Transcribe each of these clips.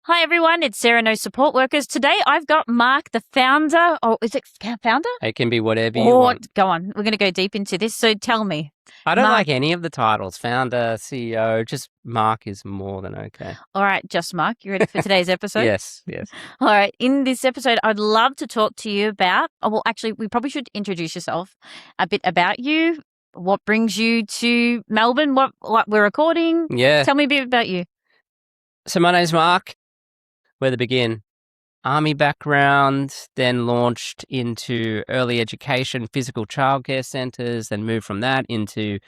Hi, everyone. It's Sarah, No Support Workers. Today, I've got Mark, the founder. Oh, is it founder? It can be whatever you want. Go on. We're going to go deep into this. So tell me. I don't Mark- like any of the titles. Founder, CEO, just Mark is more than okay. All right, just Mark. You ready for today's episode? Yes. All right. In this episode, I'd love to talk to you about, actually, we probably should introduce yourself, a bit about you, what brings you to Melbourne, what we're recording. Yeah. Tell me a bit about you. So my name's Mark. Where to begin? Army background, then launched into early education, physical childcare centres, then moved from that into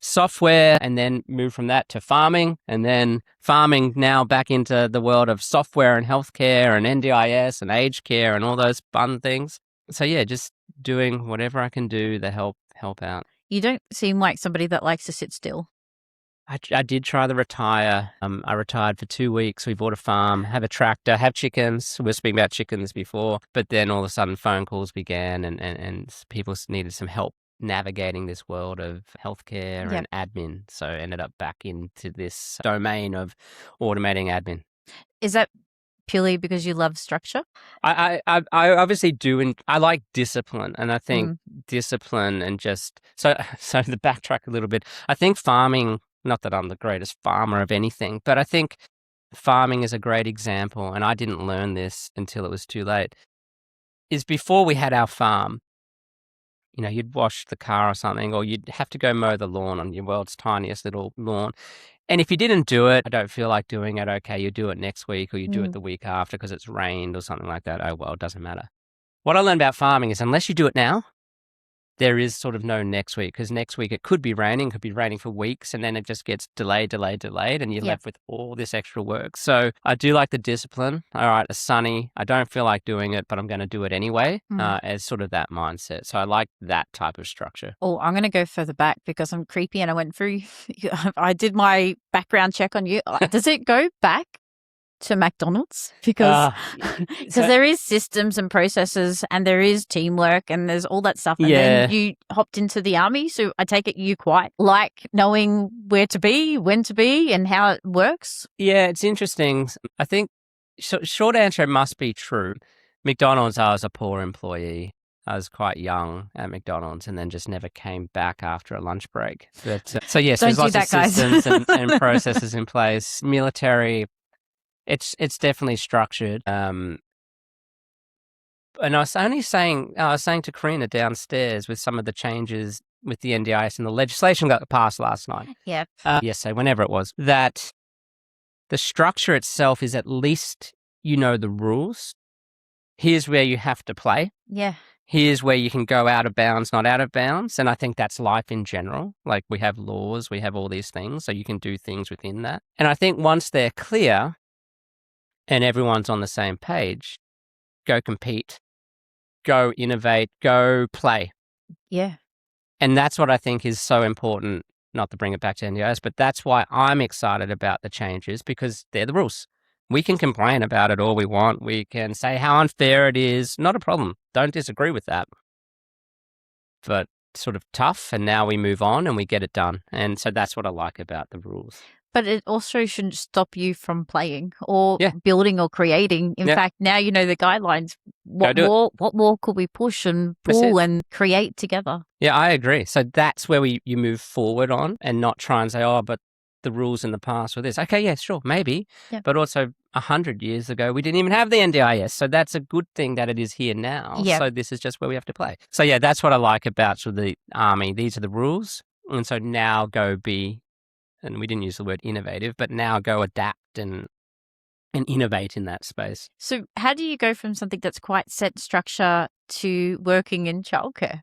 software, and then moved from that to farming, and then farming now back into the world of software and healthcare and NDIS and aged care and all those fun things. So yeah, just doing whatever I can do to help out. You don't seem like somebody that likes to sit still. I did try to retire. I retired for 2 weeks. We bought a farm, have a tractor, have chickens. We were speaking about chickens before, but then all of a sudden phone calls began and people needed some help navigating this world of healthcare and admin. So I ended up back into this domain of automating admin. Is that purely because you love structure? I obviously do, and I like discipline, and I think discipline and just so to backtrack a little bit, I think farming. Not that I'm the greatest farmer of anything, but I think farming is a great example, and I didn't learn this until it was too late, is before we had our farm, you'd wash the car or something, or you'd have to go mow the lawn on your world's tiniest little lawn. And if you didn't do it, I don't feel like doing it, okay, you do it next week or you do it the week after because it's rained or something like that. Oh, well, it doesn't matter. What I learned about farming is unless you do it now, there is sort of no next week, because next week it could be raining for weeks, and then it just gets delayed, and you're left with all this extra work. So I do like the discipline. All right, it's sunny. I don't feel like doing it, but I'm going to do it anyway, as sort of that mindset. So I like that type of structure. Oh, I'm going to go further back because I'm creepy and I went through, I did my background check on you. Does it go back to McDonald's? Because there is systems and processes and there is teamwork and there's all that stuff. And then you hopped into the army. So I take it you quite like knowing where to be, when to be, and how it works. Yeah, it's interesting. I think short answer, it must be true. McDonald's, I was a poor employee. I was quite young at McDonald's and then just never came back after a lunch break. But, so yes, there's lots of systems and processes in place. Military, it's definitely structured. And I was saying to Karina downstairs with some of the changes with the NDIS and the legislation that got passed last night. Yep. Yesterday, whenever it was, that the structure itself is at least the rules. Here's where you have to play. Yeah. Here's where you can go out of bounds, not out of bounds. And I think that's life in general. Like we have laws, we have all these things, so you can do things within that. And I think once they're clear and everyone's on the same page, go compete, go innovate, go play. Yeah. And that's what I think is so important, not to bring it back to NDIS, but that's why I'm excited about the changes, because they're the rules. We can complain about it all we want. We can say how unfair it is. Not a problem. Don't disagree with that. But sort of tough, and now we move on and we get it done. And so that's what I like about the rules. But it also shouldn't stop you from playing or building or creating. In fact, now you know the guidelines. What more could we push and pull and create together? Yeah, I agree. So that's where you move forward on, and not try and say, oh, but the rules in the past were this. Okay, yeah, sure, maybe. Yeah. But also 100 years ago, we didn't even have the NDIS. So that's a good thing that it is here now. Yeah. So this is just where we have to play. So yeah, that's what I like about sort of the army. These are the rules. And so now go be, and we didn't use the word innovative, but now go adapt and innovate in that space. So how do you go from something that's quite set structure to working in childcare?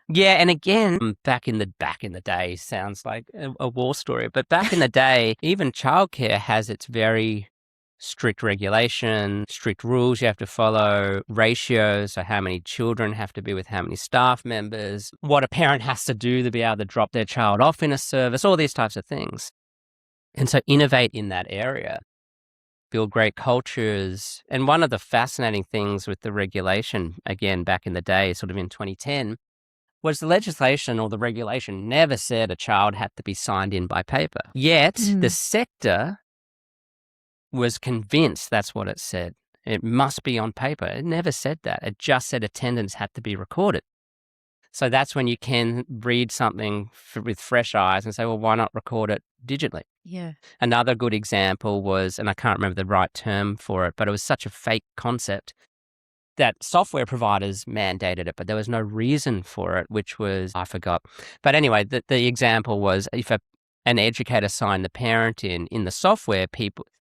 Yeah, and again, back in the day, sounds like a war story, but back in the day, even childcare has its very strict regulation, strict rules you have to follow, ratios, so how many children have to be with how many staff members, what a parent has to do to be able to drop their child off in a service, all these types of things. And so innovate in that area, build great cultures. And one of the fascinating things with the regulation, again, back in the day, sort of in 2010, was the legislation or the regulation never said a child had to be signed in by paper. Yet the sector was convinced that's what it said. It must be on paper. It never said that. It just said attendance had to be recorded. So that's when you can read something with fresh eyes and say, well, why not record it digitally? Yeah. Another good example was, and I can't remember the right term for it, but it was such a fake concept that software providers mandated it, but there was no reason for it, which was, I forgot. But anyway, the example was if an educator signed the parent in the software,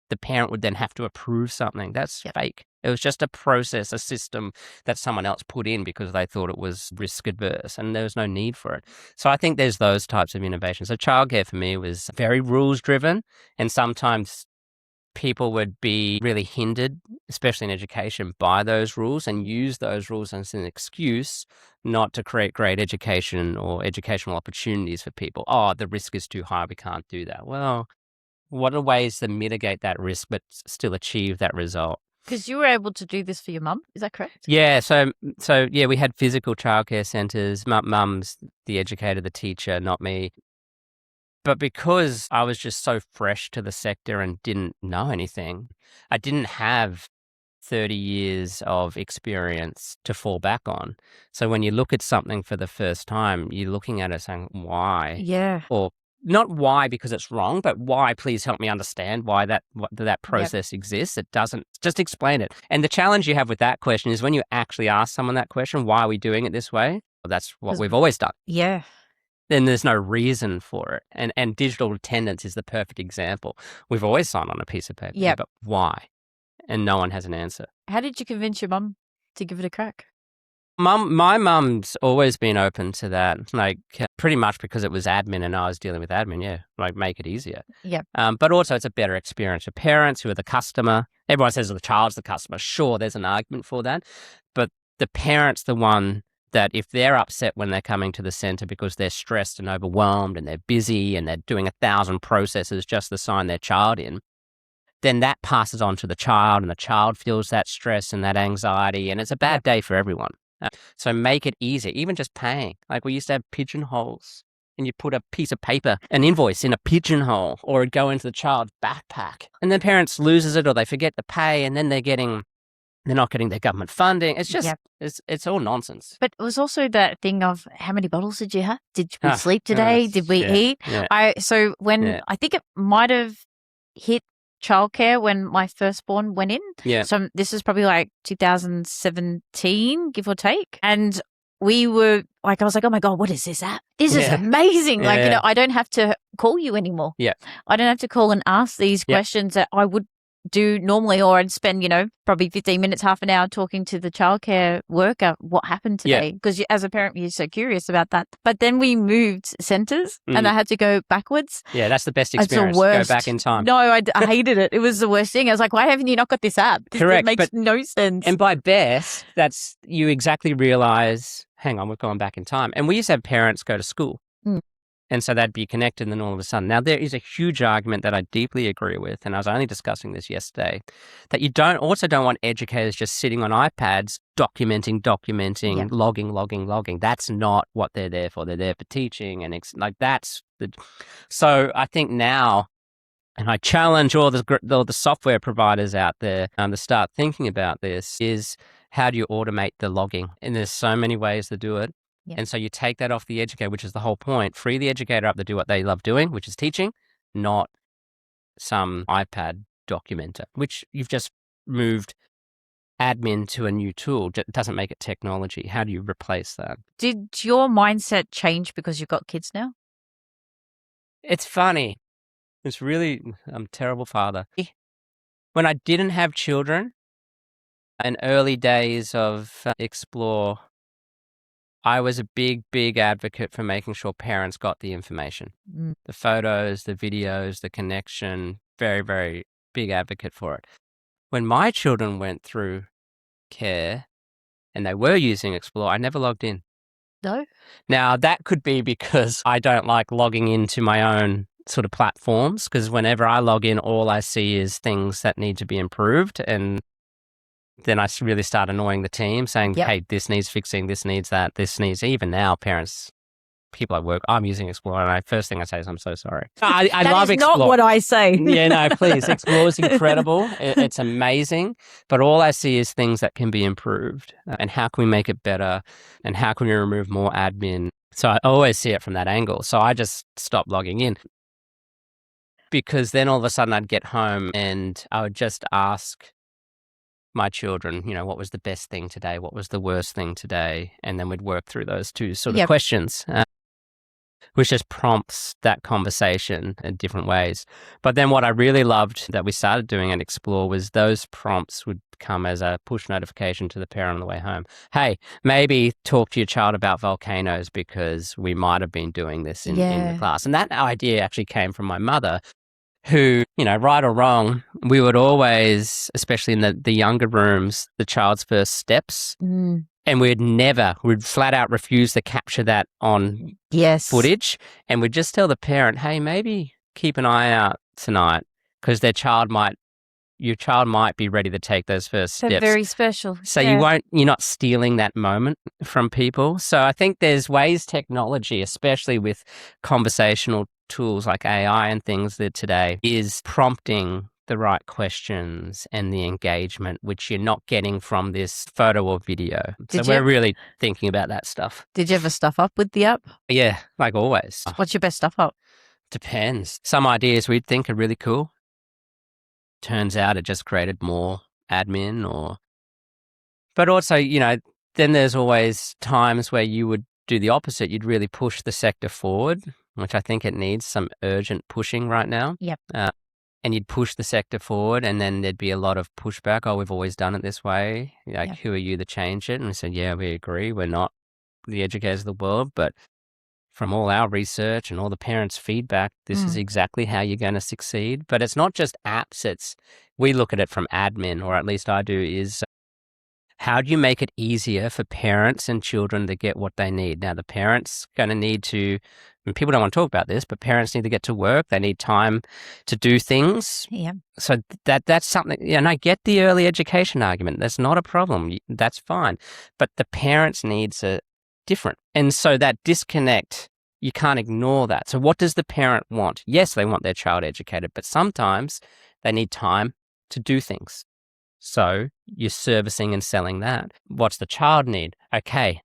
the parent would then have to approve something. That's fake. It was just a process, a system that someone else put in because they thought it was risk adverse and there was no need for it. So I think there's those types of innovations. So childcare for me was very rules driven, and sometimes people would be really hindered, especially in education, by those rules and use those rules as an excuse not to create great education or educational opportunities for people. Oh, the risk is too high. We can't do that. Well, what are ways to mitigate that risk but still achieve that result? Because you were able to do this for your mum, is that correct? Yeah, so yeah, we had physical childcare centres. Mum's the educator, the teacher, not me. But because I was just so fresh to the sector and didn't know anything, I didn't have 30 years of experience to fall back on. So when you look at something for the first time, you're looking at it saying, why? Yeah. Or not why because it's wrong, but why, please help me understand why that process exists. It doesn't, just explain it. And the challenge you have with that question is when you actually ask someone that question, why are we doing it this way? Well, that's what we've always done. Yeah. Then there's no reason for it. And digital attendance is the perfect example. We've always signed on a piece of paper, but why? And no one has an answer. How did you convince your mum to give it a crack? My mum's always been open to that, like pretty much because it was admin and I was dealing with admin, like make it easier. Yeah. But also it's a better experience for parents who are the customer. Everyone says the child's the customer. Sure, there's an argument for that. But the parent's the one that if they're upset when they're coming to the centre because they're stressed and overwhelmed and they're busy and they're doing 1,000 processes just to sign their child in, then that passes on to the child and the child feels that stress and that anxiety and it's a bad day for everyone. So make it easy, even just paying. Like we used to have pigeonholes and you put a piece of paper, an invoice in a pigeonhole or it'd go into the child's backpack and then parents loses it or they forget to pay and then they're not getting their government funding. It's just, it's all nonsense. But it was also that thing of how many bottles did you have? Did we sleep today? Did we eat? Yeah. I think it might have hit childcare when my firstborn went in. Yeah. So this is probably like 2017, give or take. And we were like, I was like, oh my God, what is this app? This is amazing. Yeah. Like, I don't have to call you anymore. Yeah. I don't have to call and ask these questions that I would do normally, or I'd spend, probably 15 minutes, half an hour talking to the childcare worker, what happened today? Because as a parent, you're so curious about that. But then we moved centres and I had to go backwards. Yeah, that's the best experience. It's the worst. Go back in time. No, I hated it. It was the worst thing. I was like, why haven't you not got this app? Correct. It makes no sense. And by best, that's you exactly realise, hang on, we're going back in time. And we used to have parents go to school. And so they'd be connected and then all of a sudden. Now, there is a huge argument that I deeply agree with, and I was only discussing this yesterday, that you don't want educators just sitting on iPads documenting, logging. That's not what they're there for. They're there for teaching and so I think now, and I challenge all the software providers out there to start thinking about this, is how do you automate the logging? And there's so many ways to do it. Yeah. And so you take that off the educator, which is the whole point. Free the educator up to do what they love doing, which is teaching, not some iPad documenter, which you've just moved admin to a new tool. It doesn't make it technology. How do you replace that? Did your mindset change because you've got kids now? It's funny. It's really, I'm a terrible father. When I didn't have children, in early days of Explore, I was a big advocate for making sure parents got the information, the photos, the videos, the connection, very, very big advocate for it. When my children went through care and they were using Explore, I never logged in. No? Now, that could be because I don't like logging into my own sort of platforms, because whenever I log in, all I see is things that need to be improved. And then I really start annoying the team saying, hey, this needs fixing, this needs that, this needs, even now parents people I work, I'm using Explore, and first thing I say is, I'm so sorry. I That love is Explore. not what I say. Yeah, no, please. Explore is incredible. It's amazing. But all I see is things that can be improved. And how can we make it better? And how can we remove more admin? So I always see it from that angle. So I just stopped logging in. Because then all of a sudden I'd get home and I would just ask my children, what was the best thing today? What was the worst thing today? And then we'd work through those two sort of questions, which just prompts that conversation in different ways. But then what I really loved that we started doing at Explore was those prompts would come as a push notification to the parent on the way home. Hey, maybe talk to your child about volcanoes because we might have been doing this in the class. And that idea actually came from my mother, who, right or wrong, we would always, especially in the younger rooms, the child's first steps, and we'd flat out refuse to capture that on footage, and we'd just tell the parent, hey, maybe keep an eye out tonight because your child might be ready to take those first steps. They're very special. So you're not stealing that moment from people. So I think there's ways technology, especially with conversational tools like AI and things that today, is prompting the right questions and the engagement, which you're not getting from this photo or video. We're really thinking about that stuff. Did you ever stuff up with the app? Yeah, like always. What's your best stuff up? Depends. Some ideas we'd think are really cool. Turns out it just created more admin but also, then there's always times where you would do the opposite. You'd really push the sector forward, which I think it needs some urgent pushing right now. Yep. And you'd push the sector forward and then there'd be a lot of pushback. Oh, we've always done it this way. Who are you to change it? And we said, yeah, we agree. We're not the educators of the world, but from all our research and all the parents' feedback, this is exactly how you're going to succeed. But it's not just apps. We look at it from admin, or at least I do, is how do you make it easier for parents and children to get what they need? Now, the parents going to need to, and people don't want to talk about this, but parents need to get to work. They need time to do things. Yeah. So that's something, and I get the early education argument. That's not a problem. That's fine. But the parents' needs are different. And so that disconnect, you can't ignore that. So what does the parent want? Yes, they want their child educated, but sometimes they need time to do things. So you're servicing and selling that. What's the child need? Okay,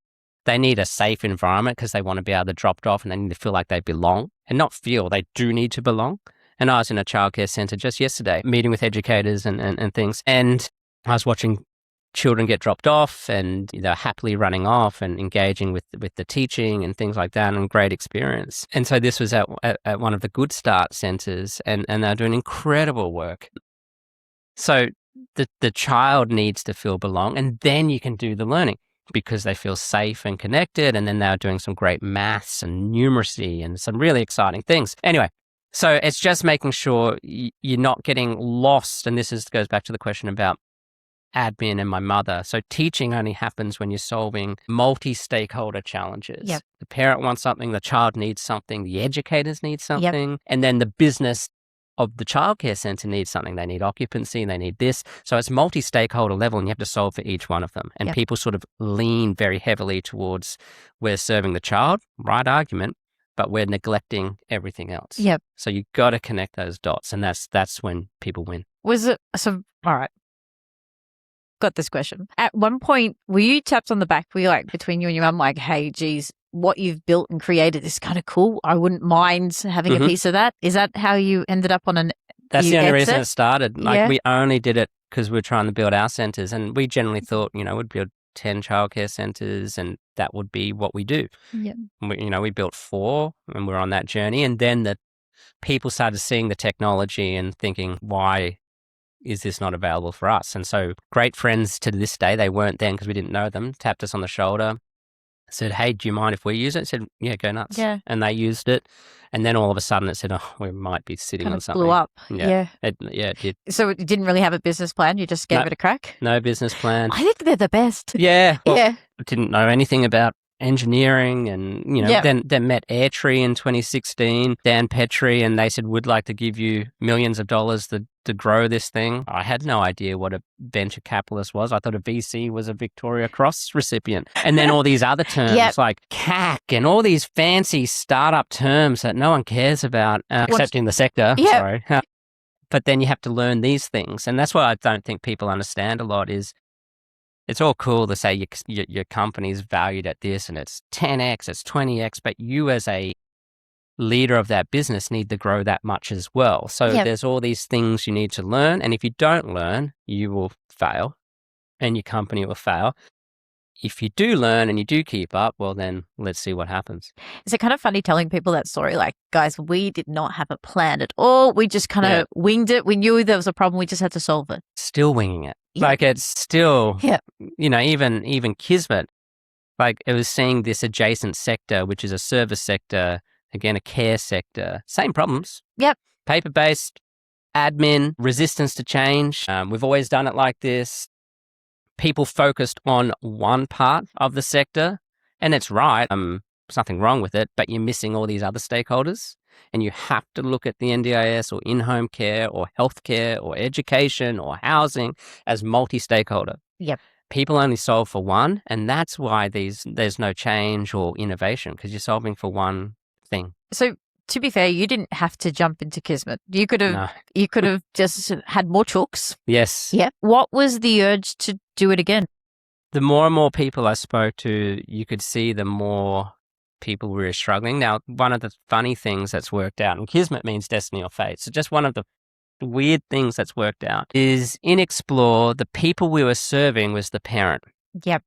they need a safe environment because they want to be able to drop it off and they need to feel like they belong and not feel they do need to belong. And I was in a childcare centre just yesterday, meeting with educators and things. And I was watching children get dropped off and they're happily running off and engaging with the teaching and things like that, and great experience. And so this was at one of the Good Start centres, and they're doing incredible work. So the child needs to feel belong, and then you can do the learning because they feel safe and connected, and then they're doing some great maths and numeracy and some really exciting things. Anyway, so it's just making sure you're not getting lost, and goes back to the question about admin and my mother. So teaching only happens when you're solving multi-stakeholder challenges. Yep. The parent wants something, the child needs something, the educators need something, and then the business of the childcare centre needs something. They need occupancy, they need this. So it's multi-stakeholder level and you have to solve for each one of them. And people sort of lean very heavily towards we're serving the child, right argument, but we're neglecting everything else. Yep. So you've got to connect those dots, and that's when people win. Was it, so, all right. Got this question. At one point, were you tapped on the back? Were you like, between you and your mum, like, hey, geez, what you've built and created is kind of cool. I wouldn't mind having a piece of that. Is that how you ended up on an That's the only reason it started. Yeah. We only did it because we were trying to build our centres, and we generally thought, we'd build 10 childcare centres and that would be what we do. Yeah. We built 4 and we're on that journey. And then the people started seeing the technology and thinking, why is this not available for us? And so great friends to this day, they weren't then because we didn't know them, tapped us on the shoulder, said, hey, do you mind if we use it? I said, yeah, go nuts. Yeah. And they used it. And then all of a sudden it said, oh, we might be sitting kind on of something. blew up. Yeah. It did. So it didn't really have a business plan. You just gave it a crack? No business plan. I think they're the best. Yeah. Well, Yeah. I didn't know anything about engineering and, then met Airtree in 2016, Dan Petrie, and they said, we'd like to give you millions of dollars to grow this thing. I had no idea what a venture capitalist was. I thought a VC was a Victoria Cross recipient. And then all these other terms like CAC and all these fancy startup terms that no one cares about, except in the sector. Sorry. But then you have to learn these things. And that's what I don't think people understand a lot is it's all cool to say your company's valued at this and it's 10x, it's 20x, but you as a leader of that business need to grow that much as well. So there's all these things you need to learn. And if you don't learn, you will fail and your company will fail. If you do learn and you do keep up, well, then let's see what happens. Is it kind of funny telling people that story? Like, guys, we did not have a plan at all. We just kind of winged it. We knew there was a problem. We just had to solve it. Still winging it. Like it's still, even Kismet, like it was seeing this adjacent sector, which is a service sector, again, a care sector, same problems. Yep. Paper-based, admin, resistance to change. We've always done it like this. People focused on one part of the sector, and it's right. There's nothing wrong with it, but you're missing all these other stakeholders, and you have to look at the NDIS or in-home care or healthcare or education or housing as multi-stakeholder. Yep. People only solve for one, and that's why there's no change or innovation because you're solving for one thing. So to be fair, you didn't have to jump into Kismet. You could have just had more chooks. Yes. Yep. What was the urge to do it again? The more and more people I spoke to, you could see the more people were struggling. Now, one of the funny things that's worked out, and Kismet means destiny or fate. So just one of the weird things that's worked out is in Explore, the people we were serving was the parent. Yep.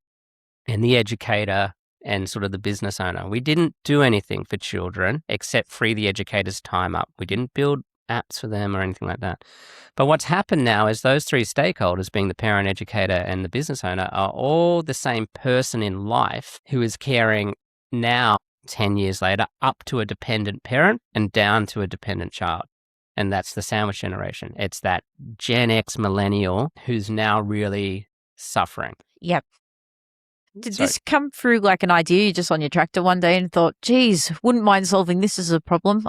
And the educator and sort of the business owner. We didn't do anything for children except free the educator's time up. We didn't build apps for them or anything like that. But what's happened now is those three stakeholders, being the parent, educator, and the business owner, are all the same person in life who is caring now, 10 years later, up to a dependent parent and down to a dependent child. And that's the sandwich generation. It's that Gen X millennial who's now really suffering. Yep. Did this come through like an idea you just on your tractor one day and thought, geez, wouldn't mind solving this as a problem?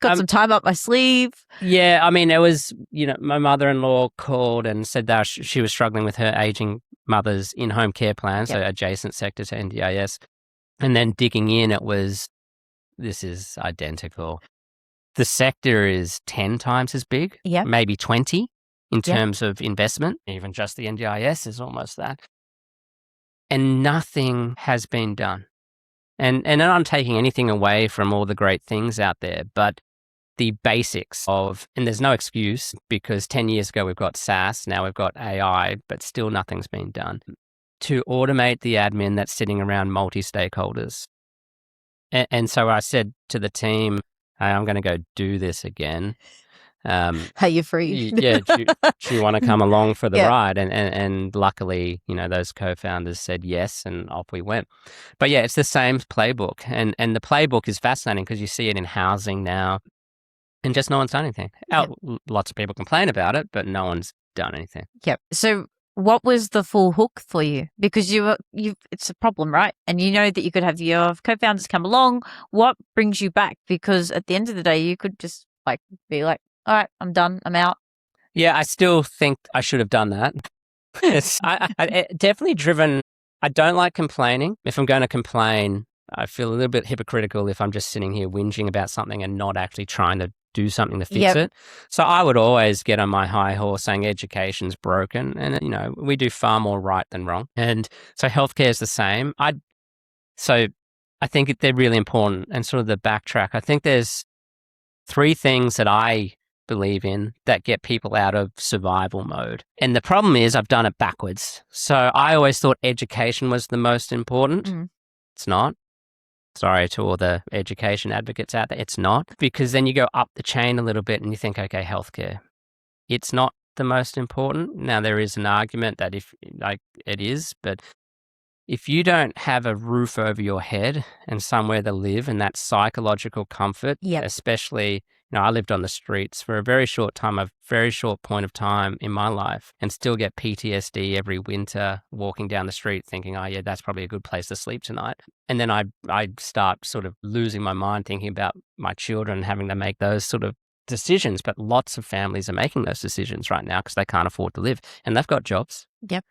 Got some time up my sleeve. Yeah, I mean, it was, my mother-in-law called and said that she was struggling with her aging mother's in-home care plan, so adjacent sector to NDIS. And then digging in, this is identical. The sector is 10 times as big, maybe 20 in terms of investment. Even just the NDIS is almost that. And nothing has been done. And I'm not taking anything away from all the great things out there, but the basics of, and there's no excuse because 10 years ago we've got SaaS, now we've got AI, but still nothing's been done to automate the admin that's sitting around multi-stakeholders. And so I said to the team, hey, I'm going to go do this again. Hey, you're free. Do you want to come along for the ride? And luckily, those co-founders said yes, and off we went. But it's the same playbook. And the playbook is fascinating because you see it in housing now, and just no one's done anything. Lots of people complain about it, but no one's done anything. Yep. So what was the full hook for you? Because it's a problem, right? And you know that you could have your co-founders come along. What brings you back? Because at the end of the day, you could just be like, all right, I'm done. I'm out. Yeah, I still think I should have done that. I definitely driven. I don't like complaining. If I'm going to complain, I feel a little bit hypocritical if I'm just sitting here whinging about something and not actually trying to do something to fix it. So I would always get on my high horse saying education's broken. And, we do far more right than wrong. And so healthcare is the same. So I think they're really important. And sort of the backtrack, I think there's 3 things that I believe in that get people out of survival mode. And the problem is I've done it backwards. So I always thought education was the most important. It's not. Sorry to all the education advocates out there. It's not, because then you go up the chain a little bit and you think, okay, healthcare. It's not the most important. Now there is an argument that it is, but if you don't have a roof over your head and somewhere to live and that psychological comfort, especially I lived on the streets for a very short time, a very short point of time in my life, and still get PTSD every winter walking down the street thinking, oh yeah, that's probably a good place to sleep tonight. And then I'd start sort of losing my mind thinking about my children having to make those sort of decisions. But lots of families are making those decisions right now because they can't afford to live, and they've got jobs. Yep.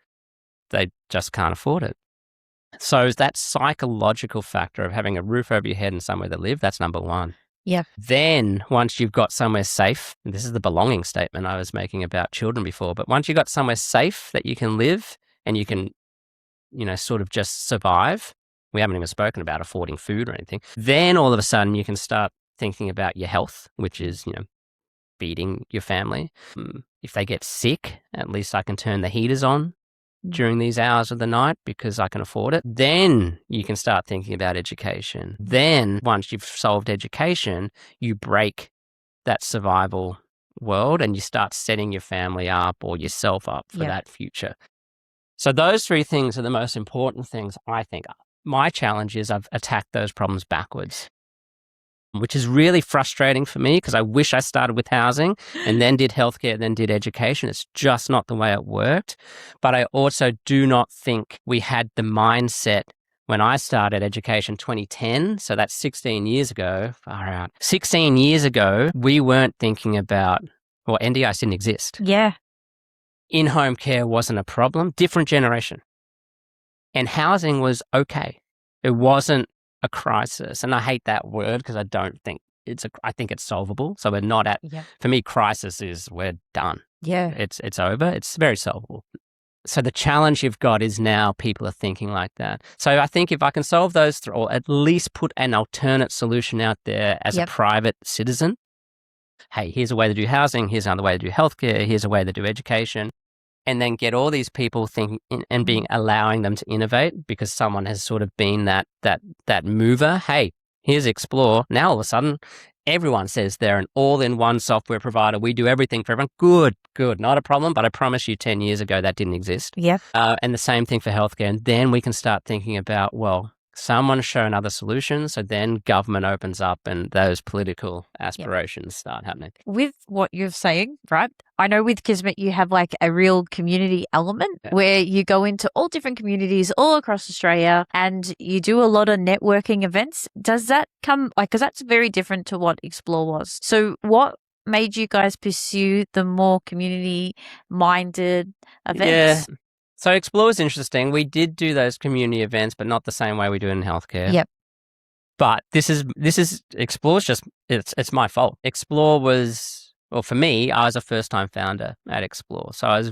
They just can't afford it. So that psychological factor of having a roof over your head and somewhere to live, that's number one. Yeah. Then once you've got somewhere safe, and this is the belonging statement I was making about children before, but once you've got somewhere safe that you can live and you can, sort of just survive, we haven't even spoken about affording food or anything, then all of a sudden you can start thinking about your health, which is, feeding your family. If they get sick, at least I can turn the heaters on during these hours of the night because I can afford it. Then you can start thinking about education. Then once you've solved education, you break that survival world and you start setting your family up or yourself up for that future. So those three things are the most important things, I think. My challenge is I've attacked those problems backwards, which is really frustrating for me because I wish I started with housing and then did healthcare, then did education. It's just not the way it worked. But I also do not think we had the mindset when I started education 2010. So that's 16 years ago. Far out. 16 years ago, we weren't thinking about, NDIS didn't exist. Yeah. In-home care wasn't a problem. Different generation. And housing was okay. It wasn't a crisis. And I hate that word because I don't think I think it's solvable. So we're not at, for me, crisis is we're done. Yeah. It's over. It's very solvable. So the challenge you've got is now people are thinking like that. So I think if I can solve those or at least put an alternate solution out there as a private citizen, hey, here's a way to do housing. Here's another way to do healthcare. Here's a way to do education. And then get all these people thinking and allowing them to innovate because someone has sort of been that mover. Hey, here's Explore. Now all of a sudden, everyone says they're an all-in-one software provider. We do everything for everyone. Good, not a problem. But I promise you 10 years ago, that didn't exist. Yeah. And the same thing for healthcare. And then we can start thinking about, someone show another solution. So then government opens up and those political aspirations start happening. With what you're saying, right? I know with Kismet, you have like a real community element where you go into all different communities all across Australia and you do a lot of networking events. Does that come because that's very different to what Explore was. So what made you guys pursue the more community minded events? Yeah. So Explore is interesting. We did do those community events, but not the same way we do in healthcare. Yep. But this is Explore's just it's my fault. Explore was for me, I was a first-time founder at Explore. So I was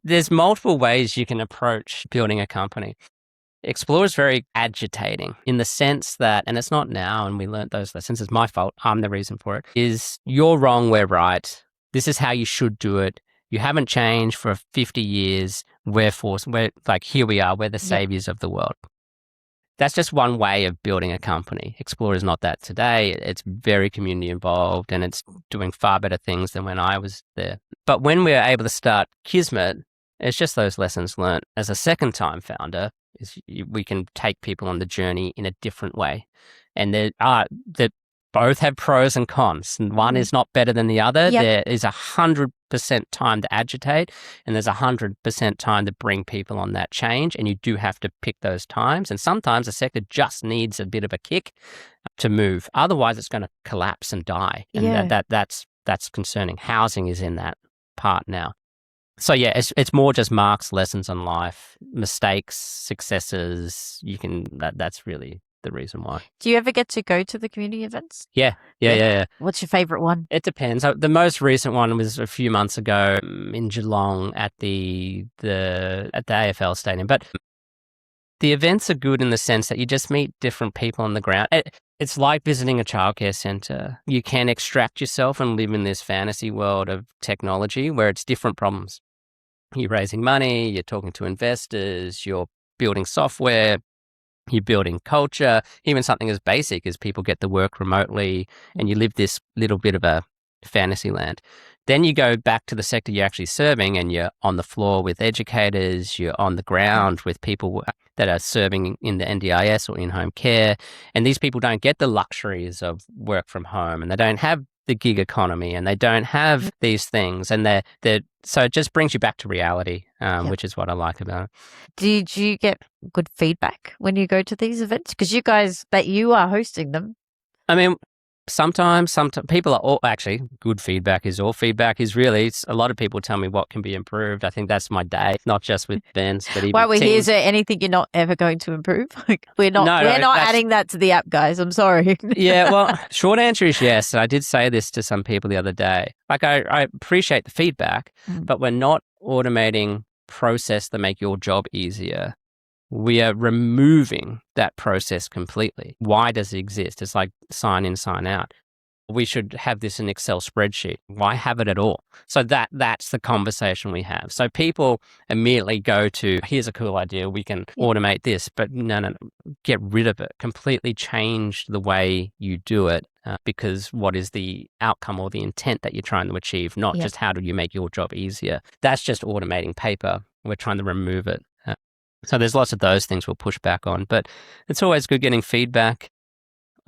there's multiple ways you can approach building a company. Explore is very agitating in the sense that, and it's not now, and we learnt those lessons, it's my fault, I'm the reason for it, is you're wrong, we're right. This is how you should do it. You haven't changed for 50 years. We're like, here we are. We're the saviors of the world. That's just one way of building a company. Explore is not that today. It's very community involved and it's doing far better things than when I was there. But when we were able to start Kismet, it's just those lessons learned. As a second-time founder, we can take people on the journey in a different way. And there both have pros and cons. And one is not better than the other. Yep. There is 100% time to agitate and there's 100% time to bring people on that change. And you do have to pick those times. And sometimes the sector just needs a bit of a kick to move. Otherwise, it's going to collapse and die. And that's concerning. Housing is in that part now. So it's more just Mark's lessons on life, mistakes, successes. That's really the reason why. Do you ever get to go to the community events? Yeah. What's your favorite one? It depends. The most recent one was a few months ago in Geelong at the AFL stadium. But the events are good in the sense that you just meet different people on the ground. It's like visiting a childcare centre. You can extract yourself and live in this fantasy world of technology where it's different problems. You're raising money, you're talking to investors, you're building software, you're building culture, even something as basic as people get to work remotely and you live this little bit of a fantasy land. Then you go back to the sector you're actually serving, and you're on the floor with educators, you're on the ground with people that are serving in the NDIS or in-home care. And these people don't get the luxuries of work from home, and they don't have the gig economy, and they don't have these things. And so it just brings you back to reality, which is what I like about it. Did you get good feedback when you go to these events? Because you are hosting them. I mean, sometimes people are all actually good feedback is all feedback is really. A lot of people tell me what can be improved. I think that's my day, not just with bands, but even While we're here, teams. is there anything you're not ever going to improve? We're not adding that to the app, guys. I'm sorry. Yeah, well, short answer is yes. I did say this to some people the other day. Like, I appreciate the feedback, but we're not automating process that make your job easier. We are removing that process completely. Why does it exist? It's like sign in, sign out. We should have this in Excel spreadsheet. Why have it at all? So that's the conversation we have. So people immediately go to, here's a cool idea, we can automate this, but no, get rid of it. Completely change the way you do it, because what is the outcome or the intent that you're trying to achieve, not just how do you make your job easier. That's just automating paper. We're trying to remove it. So there's lots of those things we'll push back on, but it's always good getting feedback.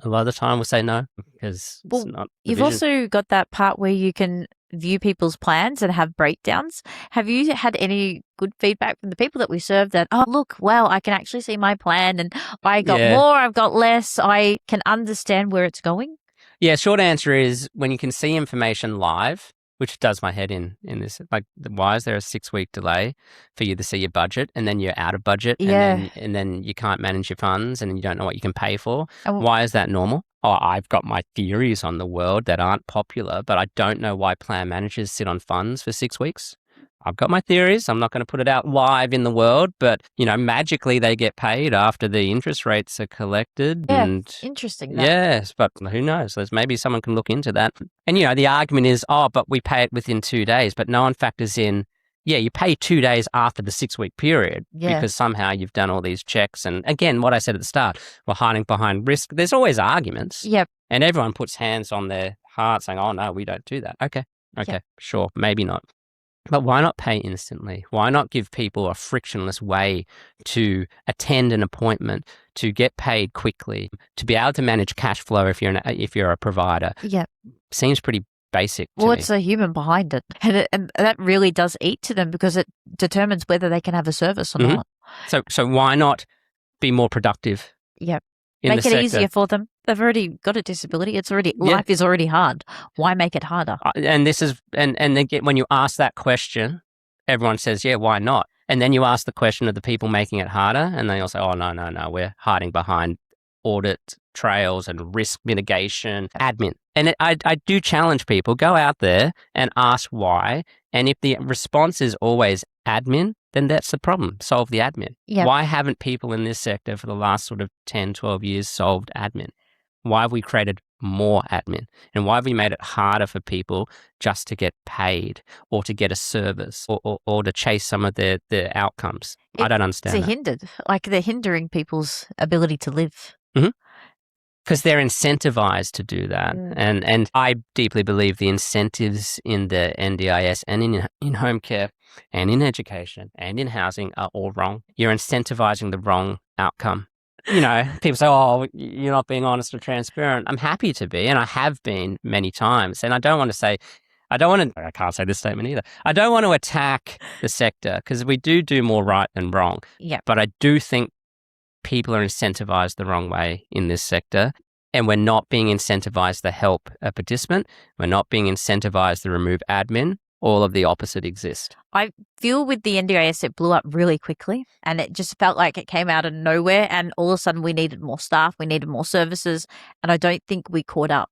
A lot of the time we'll say no because it's not the You've vision. also got that part where you can view people's plans and have breakdowns. Have you had any good feedback from the people that we serve that, oh, look, wow, I can actually see my plan and I got more, I've got less, I can understand where it's going? Yeah, short answer is when you can see information live, which does my head in this. Like, why is there a 6-week delay for you to see your budget, and then you're out of budget, and then you can't manage your funds, and you don't know what you can pay for? Why is that normal? Oh, I've got my theories on the world that aren't popular, but I don't know why plan managers sit on funds for 6 weeks. I've got my theories. I'm not going to put it out live in the world, but, magically they get paid after the interest rates are collected. Yeah, and interesting. Yes, but who knows? Maybe someone can look into that. And, the argument is, but we pay it within 2 days, but no one factors in, you pay 2 days after the 6-week period because somehow you've done all these checks. And again, what I said at the start, we're hiding behind risk. There's always arguments. Yep. And everyone puts hands on their heart saying, oh, no, we don't do that. Okay, sure, maybe not. But why not pay instantly? Why not give people a frictionless way to attend an appointment, to get paid quickly, to be able to manage cash flow if you're a provider? Yeah. Seems pretty basic to me. Well, it's the human behind it. And that really does eat to them because it determines whether they can have a service or not. So why not be more productive? Yep. Make it easier for them. They've already got a disability. Life is already hard. Why make it harder? And this is and again, when you ask that question, everyone says, yeah, why not? And then you ask the question of the people making it harder, and they all say, oh, no, we're hiding behind audit trails and risk mitigation, admin. And I do challenge people, go out there and ask why. And if the response is always admin, then that's the problem. Solve the admin. Yep. Why haven't people in this sector for the last sort of 10, 12 years solved admin? Why have we created more admin? And why have we made it harder for people just to get paid or to get a service or to chase some of their outcomes? I don't understand they're hindering people's ability to live. Because they're incentivized to do that. And I deeply believe the incentives in the NDIS and in home care and in education and in housing are all wrong. You're incentivizing the wrong outcome. People say, oh, you're not being honest or transparent. I'm happy to be, and I have been many times. And I can't say this statement either. I don't want to attack the sector because we do more right than wrong. Yeah. But I do think people are incentivized the wrong way in this sector, and we're not being incentivized to help a participant. We're not being incentivized to remove admin. All of the opposite exist. I feel with the NDIS, it blew up really quickly, and it just felt like it came out of nowhere, and all of a sudden we needed more staff, we needed more services, and I don't think we caught up.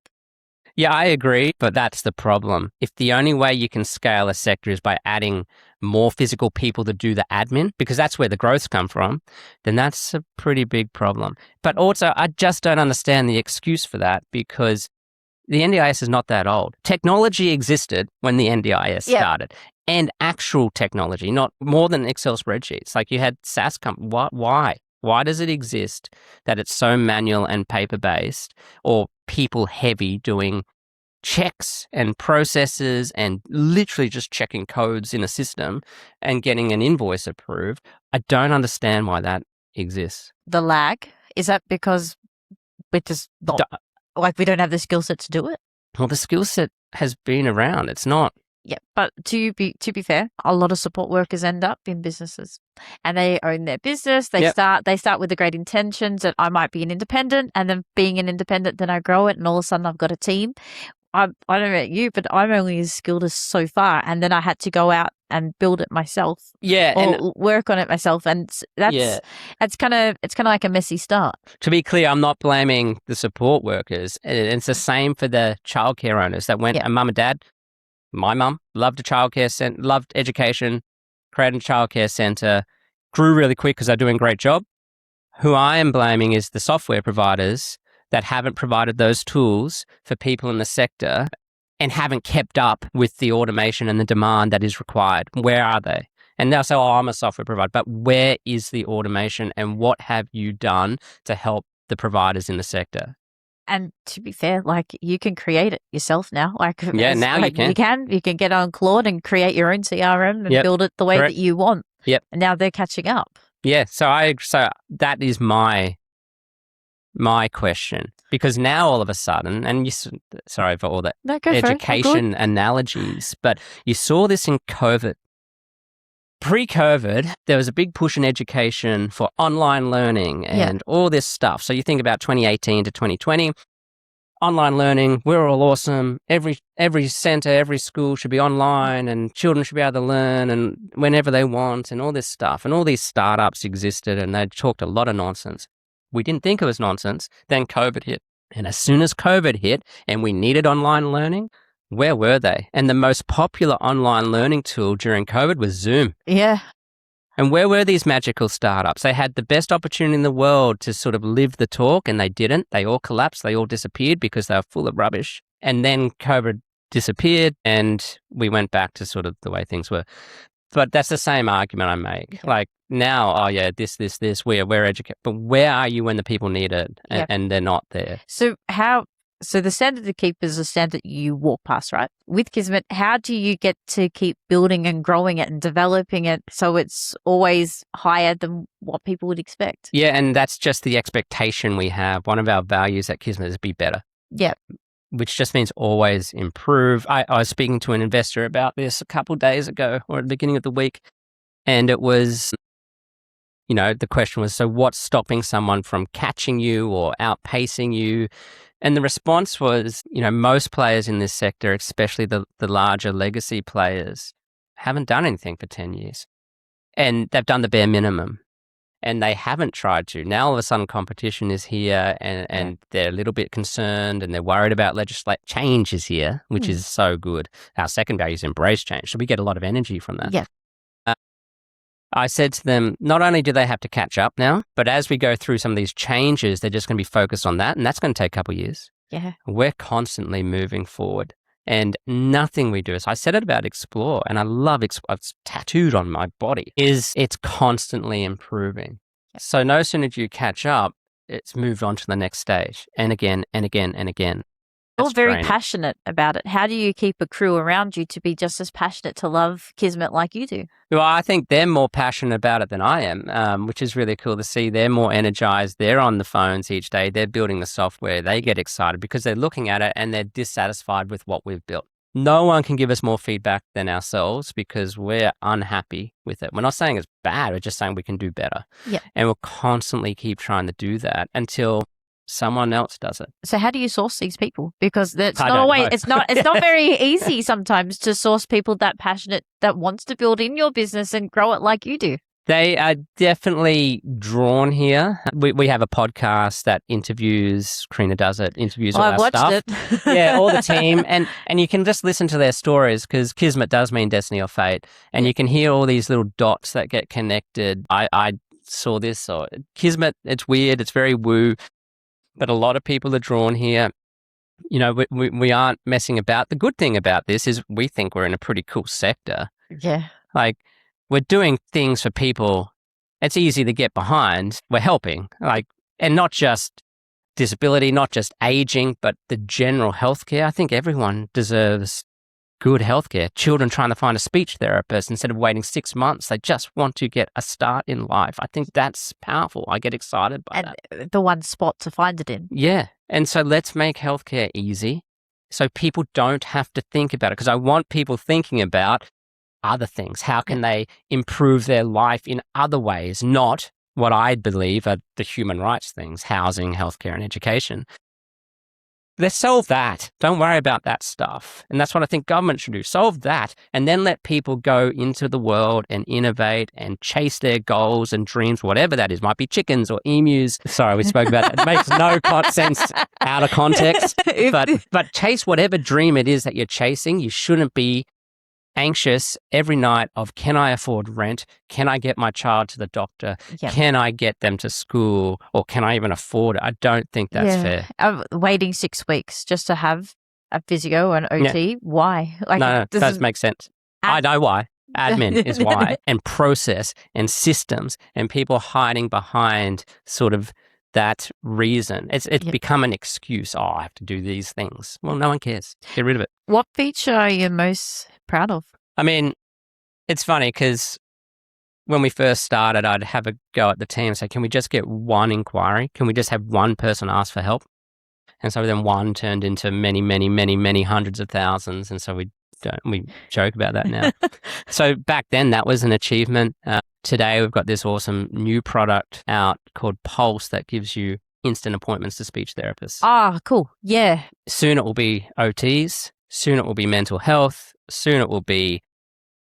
Yeah, I agree, but that's the problem. If the only way you can scale a sector is by adding more physical people to do the admin, because that's where the growth's come from, then that's a pretty big problem. But also, I just don't understand the excuse for that, because the NDIS is not that old. Technology existed when the NDIS started, and actual technology, not more than Excel spreadsheets. Like you had SaaS companies. Why? Why does it exist that it's so manual and paper-based or people-heavy doing checks and processes and literally just checking codes in a system and getting an invoice approved. I don't understand why that exists. The lag, is that because we're just not, like, we don't have the skill set to do it? Well, the skill set has been around. It's not. Yeah, but to be fair, a lot of support workers end up in businesses, and they own their business. They start with the great intentions that I might be an independent, and then being an independent, then I grow it, and all of a sudden I've got a team. I don't know about you, but I'm only as skilled as so far, and then I had to go out and build it myself. Yeah, or and work on it myself, and it's kind of like a messy start. To be clear, I'm not blaming the support workers. It's the same for the childcare owners that went. And mum and dad, my mum loved a childcare center, loved education, created a childcare center, grew really quick because they're doing a great job. Who I am blaming is the software providers that haven't provided those tools for people in the sector and haven't kept up with the automation and the demand that is required. Where are they? And they'll say, oh, I'm a software provider, but where is the automation and what have you done to help the providers in the sector? And to be fair, like, you can create it yourself now. Now you can. You can get on Claude and create your own CRM and build it the way that you want. Yep. And now they're catching up. Yeah. So that is my question, because now all of a sudden, and sorry for all that education analogies, but you saw this in COVID. Pre-COVID, there was a big push in education for online learning and all this stuff. So you think about 2018 to 2020, online learning, we're all awesome. Every center, every school should be online and children should be able to learn and whenever they want and all this stuff. And all these startups existed and they talked a lot of nonsense. We didn't think it was nonsense. Then COVID hit. And as soon as COVID hit and we needed online learning, where were they? And the most popular online learning tool during COVID was Zoom. Yeah. And where were these magical startups? They had the best opportunity in the world to sort of live the talk, and they didn't. They all collapsed. They all disappeared because they were full of rubbish. And then COVID disappeared and we went back to sort of the way things were. But that's the same argument I make. Like now, oh yeah, this, we're educated. But where are you when the people need it and they're not there? So the standard to keep is a standard you walk past, right? With Kismet, how do you get to keep building and growing it and developing it so it's always higher than what people would expect? Yeah, and that's just the expectation we have. One of our values at Kismet is be better. Yeah. Which just means always improve. I was speaking to an investor about this a couple of days ago or at the beginning of the week, and it was, the question was, so what's stopping someone from catching you or outpacing you? And the response was, most players in this sector, especially the larger legacy players, haven't done anything for 10 years. And they've done the bare minimum. And they haven't tried to. Now all of a sudden competition is here and they're a little bit concerned and they're worried about change is here, which is so good. Our second value is embrace change. So we get a lot of energy from that. Yeah. I said to them, not only do they have to catch up now, but as we go through some of these changes, they're just going to be focused on that. And that's going to take a couple of years. Yeah. We're constantly moving forward. And nothing we do, so I said it about Explore, and I love Explore, it's tattooed on my body, is it's constantly improving. Yep. So no sooner do you catch up, it's moved on to the next stage, and again, and again, and again. You're very passionate about it. How do you keep a crew around you to be just as passionate to love Kismet like you do? Well, I think they're more passionate about it than I am, which is really cool to see. They're more energized. They're on the phones each day. They're building the software. They get excited because they're looking at it and they're dissatisfied with what we've built. No one can give us more feedback than ourselves because we're unhappy with it. We're not saying it's bad. We're just saying we can do better. Yeah. And we'll constantly keep trying to do that until someone else does it. So how do you source these people? Because it's not always, it's not very easy sometimes to source people that passionate, that wants to build in your business and grow it like you do. They are definitely drawn here. We have a podcast that interviews, Karina does it, interviews all our stuff. I've watched it. Yeah, all the team. And you can just listen to their stories because Kismet does mean destiny or fate. And you can hear all these little dots that get connected. I saw this, or Kismet, it's weird, it's very woo. But a lot of people are drawn here. We aren't messing about. The good thing about this is we think we're in a pretty cool sector. Yeah. Like, we're doing things for people. It's easy to get behind. We're helping. And not just disability, not just aging, but the general healthcare. I think everyone deserves good healthcare. Children trying to find a speech therapist instead of waiting 6 months, they just want to get a start in life. I think that's powerful. I get excited by that. And the one spot to find it in. Yeah. And so let's make healthcare easy so people don't have to think about it, because I want people thinking about other things. How can they improve their life in other ways, not what I believe are the human rights things, housing, healthcare, and education. Let's solve that. Don't worry about that stuff. And that's what I think government should do. Solve that, and then let people go into the world and innovate and chase their goals and dreams, whatever that is. Might be chickens or emus. Sorry, we spoke about that. It makes no sense out of context. But chase whatever dream it is that you're chasing. You shouldn't be anxious every night of, can I afford rent? Can I get my child to the doctor? Yep. Can I get them to school? Or can I even afford it? I don't think that's fair. Waiting 6 weeks just to have a physio and OT. Why? No, it does make sense. I know why. Admin is why. And process and systems and people hiding behind sort of that reason. It's become an excuse. Oh, I have to do these things. Well, no one cares. Get rid of it. What feature are you most proud of? I mean, it's funny because when we first started, I'd have a go at the team and say, can we just get one inquiry? Can we just have one person ask for help? And so then one turned into many, many, many, many hundreds of thousands. And so we joke about that now. So back then, that was an achievement. Today, we've got this awesome new product out called Pulse that gives you instant appointments to speech therapists. Ah, cool. Yeah. Soon it will be OTs. Soon it will be mental health. Soon it will be,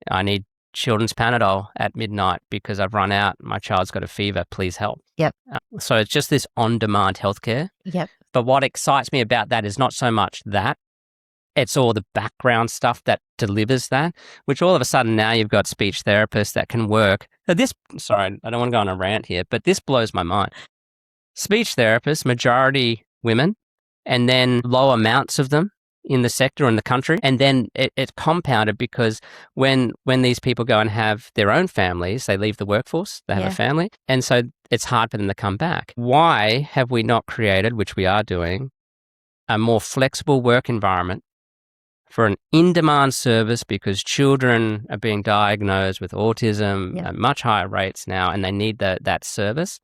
I need children's Panadol at midnight because I've run out. My child's got a fever. Please help. Yep. So it's just this on-demand healthcare. Yep. But what excites me about that is not so much that. It's all the background stuff that delivers that, which all of a sudden now you've got speech therapists that can work. Sorry, I don't want to go on a rant here, but this blows my mind. Speech therapists, majority women, and then low amounts of them in the sector in the country. And then it's compounded because when these people go and have their own families, they leave the workforce, they have a family. And so it's hard for them to come back. Why have we not created, which we are doing, a more flexible work environment for an in-demand service, because children are being diagnosed with autism at much higher rates now, and they need that service.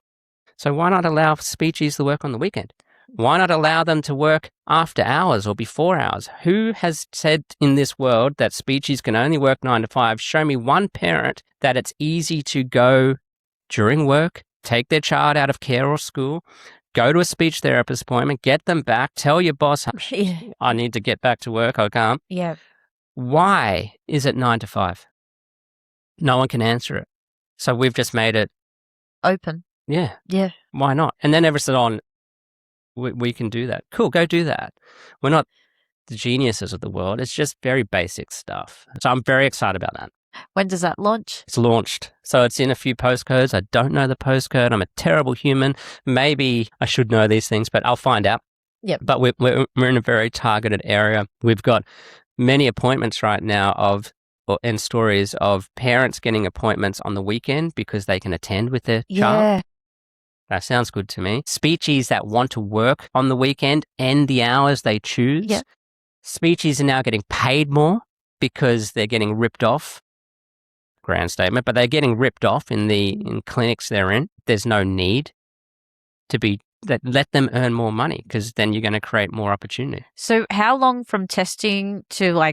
So why not allow speechies to work on the weekend? Why not allow them to work after hours or before hours? Who has said in this world that speechies can only work 9 to 5? Show me one parent that it's easy to go during work, take their child out of care or school, go to a speech therapist appointment, get them back, tell your boss, I need to get back to work, I can't. Yeah. Why is it 9 to 5? No one can answer it. So we've just made it open. Yeah. Yeah. Why not? And then everyone said, on, we can do that. Cool, go do that. We're not the geniuses of the world. It's just very basic stuff. So I'm very excited about that. When does that launch? It's launched. So it's in a few postcodes. I don't know the postcode. I'm a terrible human. Maybe I should know these things, but I'll find out. Yep. But we're in a very targeted area. We've got many appointments right now and stories of parents getting appointments on the weekend because they can attend with their child. That sounds good to me. Speechies that want to work on the weekend and the hours they choose. Yep. Speechies are now getting paid more because they're getting ripped off. Grand statement, but they're getting ripped off in clinics they're in. There's no need to be let them earn more money, because then you're going to create more opportunity. So how long from testing to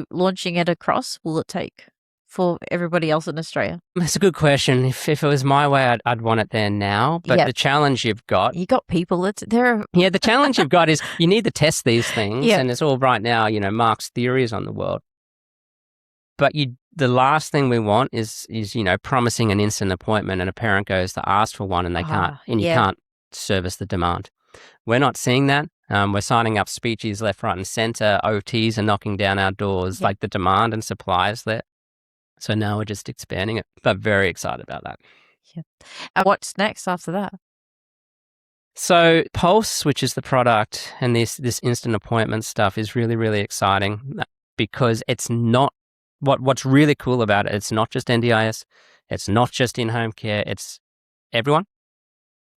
launching it across will it take for everybody else in Australia? That's a good question. If it was my way, I'd want it there now. But the challenge you've got... You got people. The challenge you've got is you need to test these things. And it's all right now, Mark's theories on the world. But the last thing we want is promising an instant appointment and a parent goes to ask for one and they can't, and you can't service the demand. We're not seeing that. We're signing up speechies left, right, and center. OTs are knocking down our doors. Like the demand and supply is there. So now we're just expanding it. But very excited about that. Yeah. And what's next after that? So Pulse, which is the product, and this instant appointment stuff is really, really exciting because it's not. What's really cool about it, it's not just NDIS, it's not just in-home care, it's everyone.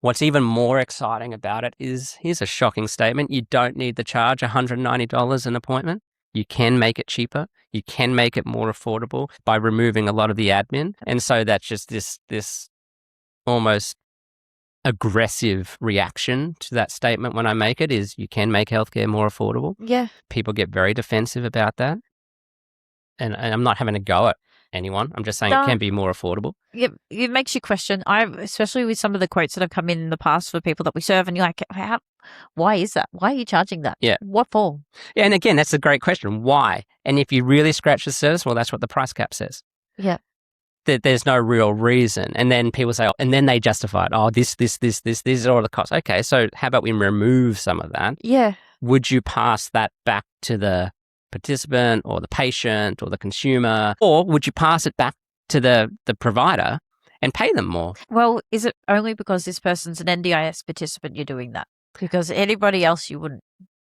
What's even more exciting about it is, here's a shocking statement, you don't need to charge $190 an appointment. You can make it cheaper. You can make it more affordable by removing a lot of the admin. And so that's just this almost aggressive reaction to that statement when I make it, is you can make healthcare more affordable. Yeah. People get very defensive about that. And I'm not having a go at anyone. I'm just saying it can be more affordable. Yeah, it makes you question. Especially with some of the quotes that have come in the past for people that we serve, and you're like, why is that? Why are you charging that? Yeah. What for? Yeah, and again, that's a great question. Why? And if you really scratch the surface, well, that's what the price cap says. Yeah. There's no real reason. And then people say, and then they justify it. Oh, these are all the costs. Okay, so how about we remove some of that? Yeah. Would you pass that back to the participant or the patient or the consumer? Or would you pass it back to the provider and pay them more? Well, is it only because this person's an NDIS participant you're doing that? Because anybody else you wouldn't.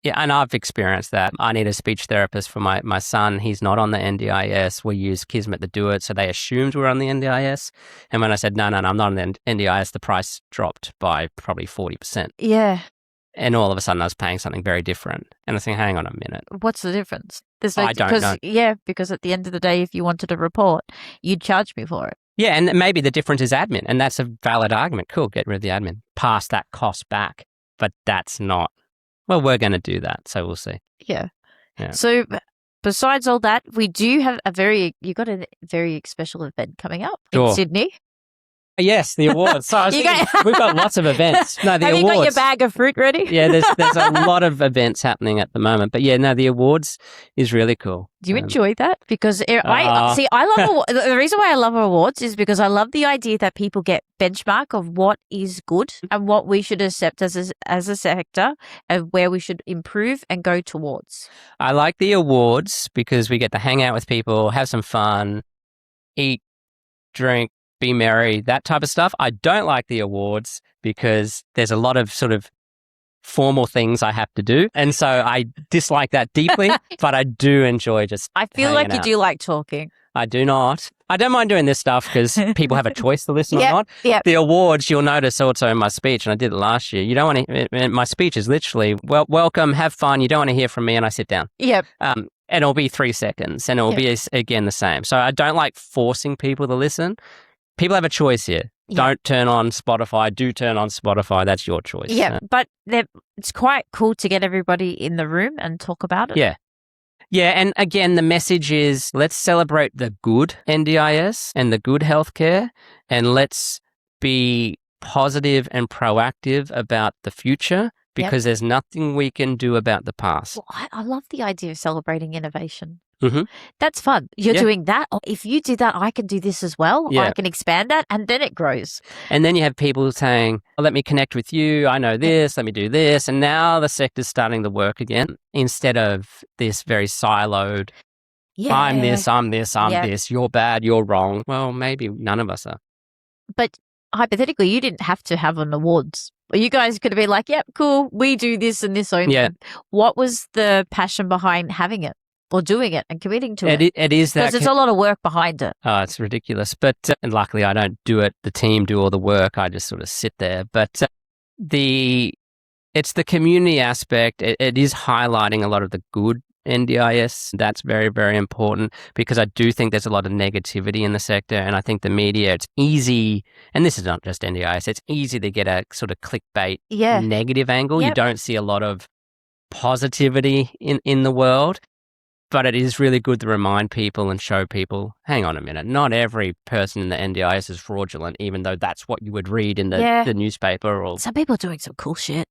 Yeah, and I've experienced that. I need a speech therapist for my son. He's not on the NDIS. We use Kismet to do it, so they assumed we're on the NDIS. And when I said, no, I'm not on the NDIS, the price dropped by probably 40%. Yeah. And all of a sudden I was paying something very different. And I was thinking, hang on a minute. What's the difference? I don't know. Yeah, because at the end of the day, if you wanted a report, you'd charge me for it. Yeah, and maybe the difference is admin, and that's a valid argument. Cool, get rid of the admin. Pass that cost back. But that's not, well, we're going to do that, so we'll see. Yeah. So besides all that, we do have you got a very special event coming up in Sydney. Yes, the awards. So I was thinking, we've got lots of events. No, the have awards. You got your bag of fruit ready? Yeah, there's a lot of events happening at the moment. But yeah, no, the awards is really cool. Do you enjoy that? Because I love the reason why I love awards is because I love the idea that people get benchmark of what is good and what we should accept as a sector and where we should improve and go towards. I like the awards because we get to hang out with people, have some fun, eat, drink, be merry, that type of stuff. I don't like the awards because there's a lot of sort of formal things I have to do. And so I dislike that deeply, but I do enjoy just I feel like you do like talking. I do not. I don't mind doing this stuff because people have a choice to listen or not. Yeah. The awards, you'll notice also in my speech, and I did it last year, you don't want to, my speech is literally, welcome, have fun, you don't want to hear from me, and I sit down. Yep. And it'll be 3 seconds, and it'll be, again, the same. So I don't like forcing people to listen. People have a choice here. Yeah. Don't turn on Spotify. Do turn on Spotify. That's your choice. Yeah, but it's quite cool to get everybody in the room and talk about it. Yeah. Yeah, and again, the message is let's celebrate the good NDIS and the good healthcare, and let's be positive and proactive about the future because there's nothing we can do about the past. Well, I love the idea of celebrating innovation. Mm-hmm. That's fun. You're doing that. Oh, if you did that, I can do this as well. I can expand that, and then it grows. And then you have people saying, let me connect with you. I know this. Let me do this. And now the sector's starting to work again instead of this very siloed, I'm this, I'm this, I'm this. You're bad, you're wrong. Well, maybe none of us are. But hypothetically, you didn't have to have an awards. You guys could have been like, yep, cool. We do this and this only. Yeah. What was the passion behind having it? Or doing it and committing to it. It is that. Because there's a lot of work behind it. Oh, it's ridiculous. But and luckily I don't do it. The team do all the work. I just sort of sit there. But it's the community aspect. It is highlighting a lot of the good NDIS. That's very, very important because I do think there's a lot of negativity in the sector. And I think the media, it's easy, and this is not just NDIS, it's easy to get a sort of clickbait negative angle. Yep. You don't see a lot of positivity in the world. But it is really good to remind people and show people, hang on a minute, not every person in the NDIS is fraudulent, even though that's what you would read in the newspaper. Or some people are doing some cool shit.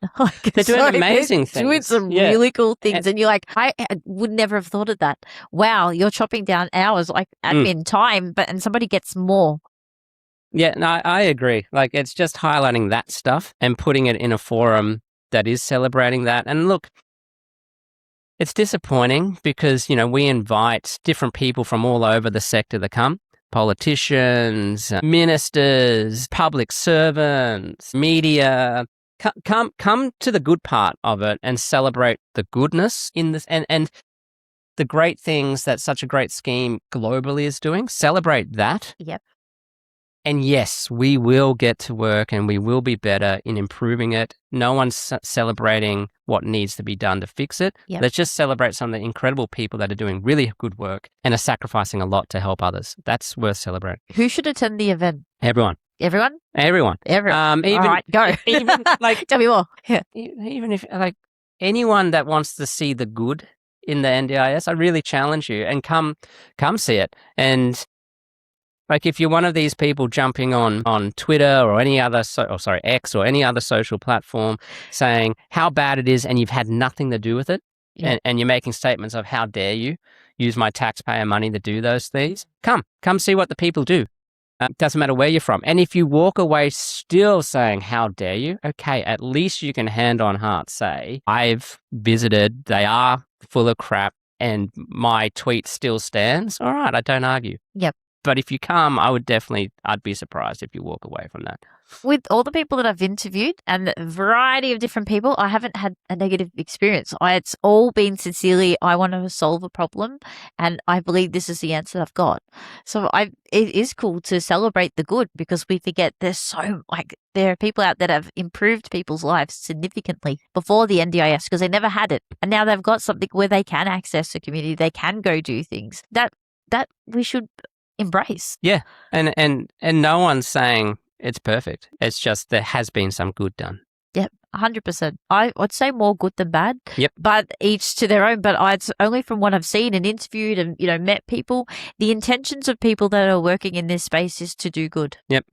They're doing amazing things. Doing some really cool things. And you're like, I would never have thought of that. Wow, you're chopping down hours, like admin time, and somebody gets more. Yeah, no, I agree. Like, it's just highlighting that stuff and putting it in a forum that is celebrating that. And look, it's disappointing because, we invite different people from all over the sector to come. Politicians, ministers, public servants, media. Come to the good part of it and celebrate the goodness in this and the great things that such a great scheme globally is doing. Celebrate that. Yep. And yes, we will get to work and we will be better in improving it. No one's celebrating what needs to be done to fix it. Yep. Let's just celebrate some of the incredible people that are doing really good work and are sacrificing a lot to help others. That's worth celebrating. Who should attend the event? Everyone. Everyone? Everyone. Everyone. Even, all right, go. even like, tell me more. Yeah. Even if like anyone that wants to see the good in the NDIS, I really challenge you and come see it. And like if you're one of these people jumping on Twitter or any other, X or any other social platform saying how bad it is and you've had nothing to do with it, and you're making statements of how dare you use my taxpayer money to do those things, come see what the people do. Doesn't matter where you're from. And if you walk away still saying, how dare you? Okay, at least you can hand on heart say, I've visited, they are full of crap, and my tweet still stands. All right, I don't argue. Yep. But if you come, I'd be surprised if you walk away from that. With all the people that I've interviewed and the variety of different people, I haven't had a negative experience. It's all been sincerely, I want to solve a problem and I believe this is the answer I've got. So it is cool to celebrate the good because we forget there are people out there that have improved people's lives significantly before the NDIS because they never had it. And now they've got something where they can access the community, they can go do things that we should embrace. Yeah. And no one's saying it's perfect. It's just there has been some good done. Yep, 100%. I would say more good than bad. Yep. But each to their own. But it's only from what I've seen and interviewed and met people. The intentions of people that are working in this space is to do good. Yep.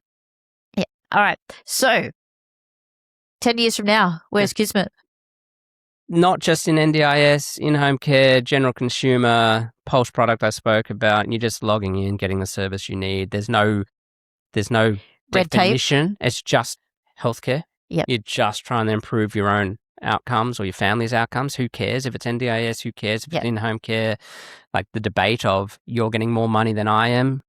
Yeah. All right. So 10 years from now, where's Kismet? Not just in NDIS, in-home care, general consumer, Pulse product I spoke about, and you're just logging in, getting the service you need. There's no Red definition. tape. It's just healthcare. Yep. You're just trying to improve your own outcomes or your family's outcomes. Who cares if it's NDIS? Who cares if it's in-home care? Like the debate of you're getting more money than I am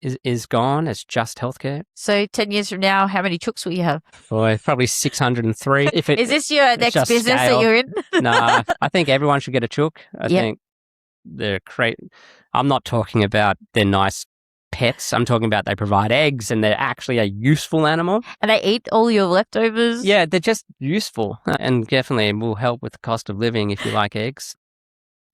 is gone. It's just healthcare. So 10 years from now, how many chooks will you have? Boy, probably 603. Is this your next business that you're in? No, I think everyone should get a chook. I think they're great. I'm not talking about they're nice pets. I'm talking about they provide eggs and they're actually a useful animal. And they eat all your leftovers? Yeah, they're just useful and definitely will help with the cost of living if you like eggs.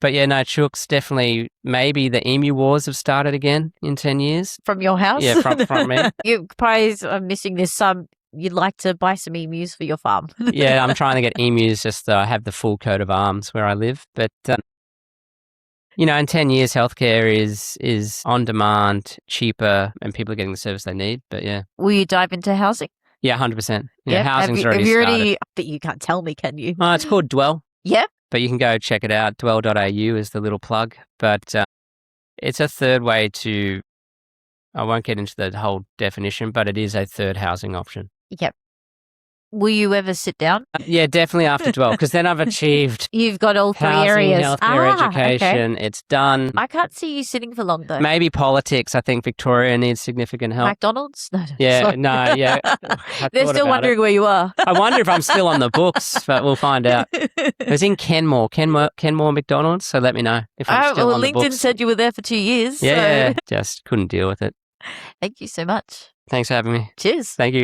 But yeah, no, chooks definitely, maybe the Emu Wars have started again in 10 years. From your house? Yeah, from me. You probably are missing this. You'd like to buy some emus for your farm. Yeah, I'm trying to get emus just to have the full coat of arms where I live. But, in 10 years, healthcare is on demand, cheaper, and people are getting the service they need. But yeah. Will you dive into housing? Yeah, 100%. Yeah, housing's already started. But you can't tell me, can you? It's called Dwell. Yep. But you can go check it out. Dwell.au is the little plug. But it's a third way to, I won't get into the whole definition, but it is a third housing option. Yep. Will you ever sit down? Yeah, definitely after 12, because then I've achieved. You've got all three housing, areas. Healthcare, education. Okay. It's done. I can't see you sitting for long though. Maybe politics. I think Victoria needs significant help. McDonald's? No. Yeah, sorry. no, yeah. They're still wondering where you are. I wonder if I'm still on the books, but we'll find out. It was in Kenmore McDonald's, so let me know if I'm still on the books. LinkedIn said you were there for 2 years. Yeah, just couldn't deal with it. Thank you so much. Thanks for having me. Cheers. Thank you.